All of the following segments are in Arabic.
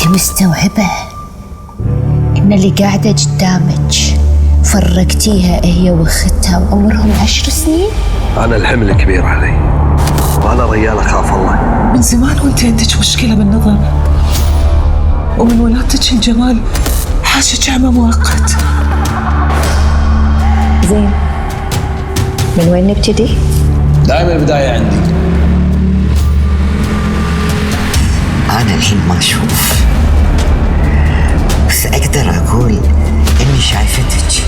انت مستوعبة ان اللي قاعدة قدامك فرقتيها هي واختها وعمرهم 10 سنين؟ أنا الحمل كبير علي وأنا رجال أخاف الله. من زمان وانت عندك مشكلة بالنظر، ومن ولادتك الجمال حاجة عمى مؤقت. زين، من وين نبتدي؟ دائما البداية عندي. أنا الحين ما أشوف، بس أقدر أقول إني شايفتك.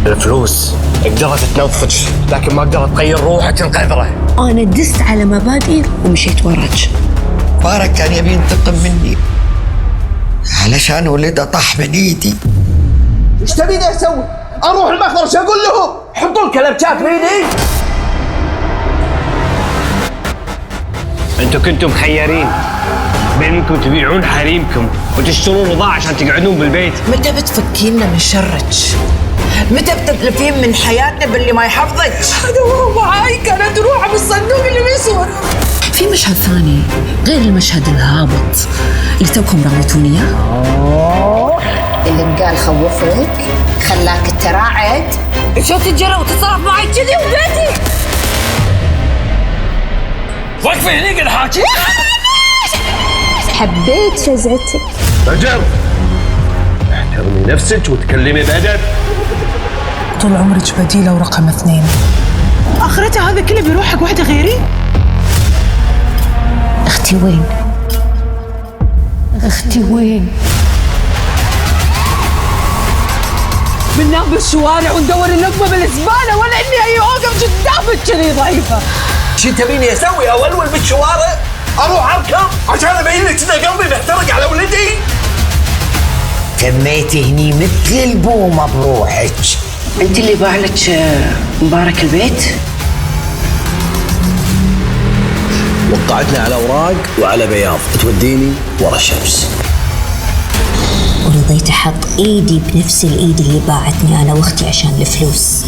الفلوس قدرت تنضج، لكن ما قدرت تغير روحك القذرة. أنا دست على مبادئي ومشيت وراك. بارك كان يبي ينتقم مني علشان ولده طاح من إيدي. ايش تبيني اسوي؟ اروح المخبر شو اقول لهم؟ حطوا الكلبشات بيدي. انتوا كنتم مخيرين بين انكم تبيعون حريمكم وتشترون بضاعة عشان تقعدون بالبيت. متى بتفكينا من شرك؟ متى بتتلفين من حياتنا باللي ما يحفظك؟ هذا وهو معاي كانت روحه بالصندوق اللي بيصور. في مشهد ثاني غير المشهد الهابط اللي توكم راويتوني اياه؟ اللي انقال خوفك خلاك تراعد. شو تتجرأ وتتصرف معي كذي وبيتي؟ وقفي هني قاعد حاكي. حبيت فزعتك. رجل احترمي نفسك وتكلمي بأدب. طول عمرك بديلة ورقم 2. آخرتها هذا كله بيروح حق واحدة غيري؟ اختي وين؟ اختي وين؟ بننام بالشوارع وندور اللقمة بالزبالة، ولا إني أي أوقف قدامك كذي ضعيفة. شو تبيني اسوي؟ اولول بالشوارع؟ اروح اركب عشان ابين لك ان قلبي محترق على ولدي؟ تميتي هني مثل البومة بروحك. انت اللي باع لك مبارك البيت؟ وقعتني على اوراق وعلى بياض توديني ورا الشمس. ورضيت احط ايدي بنفس الايد اللي باعتني انا واختي عشان الفلوس.